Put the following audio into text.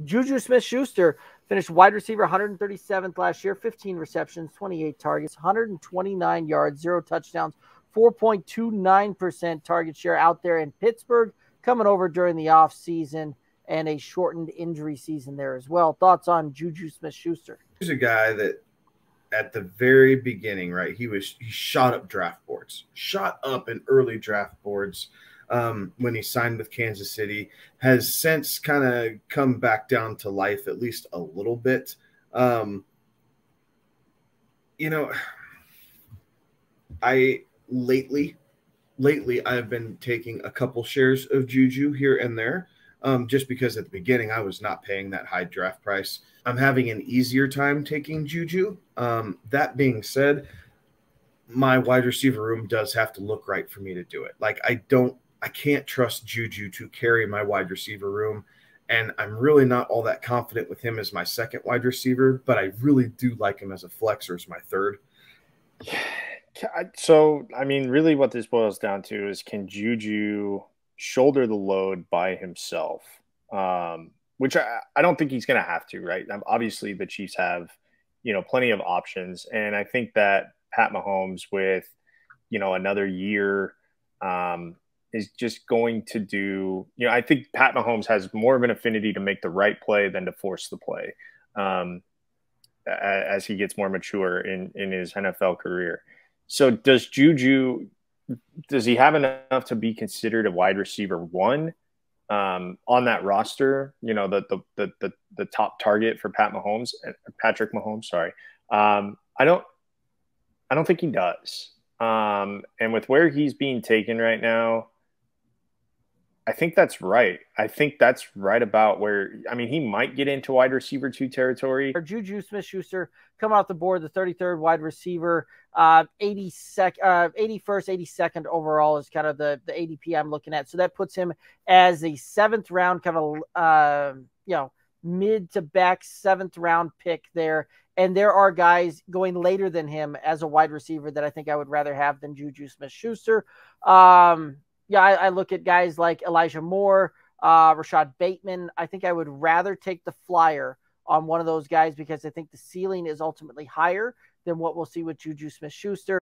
JuJu Smith-Schuster finished wide receiver 137th last year, 15 receptions, 28 targets, 129 yards, 0 touchdowns, 4.29% target share out there in Pittsburgh, coming over during the offseason and a shortened injury season there as well. Thoughts on JuJu Smith-Schuster? He's a guy that at the very beginning, right, he shot up draft boards, shot up in early draft boards when he signed with Kansas City, has since kind of come back down to life at least a little bit. You know, lately I've been taking a couple shares of JuJu here and there, just because at the beginning I was not paying that high draft price. I'm having an easier time taking JuJu. That being said, my wide receiver room does have to look right for me to do it. Like I can't trust JuJu to carry my wide receiver room, and I'm really not all that confident with him as my second wide receiver, but I really do like him as a flex or as my third. So, I mean, really what this boils down to is, can JuJu shoulder the load by himself? Which I don't think he's going to have to, right? Obviously, the Chiefs have, plenty of options. And I think that Pat Mahomes with, another year is just going to do, I think Pat Mahomes has more of an affinity to make the right play than to force the play as he gets more mature in his NFL career. So does JuJu, does he have enough to be considered a wide receiver one on that roster? The top target for Patrick Mahomes. Sorry. I don't think he does. And with where he's being taken right now, I think that's right. I think that's right about where, I mean, he might get into wide receiver 2 territory. JuJu Smith-Schuster coming off the board, the 33rd wide receiver, 81st, 82nd overall is kind of the ADP I'm looking at. So that puts him as a 7th round, kind of, mid to back 7th round pick there. And there are guys going later than him as a wide receiver that I think I would rather have than JuJu Smith-Schuster. I look at guys like Elijah Moore, Rashad Bateman. I think I would rather take the flyer on one of those guys because I think the ceiling is ultimately higher than what we'll see with JuJu Smith-Schuster.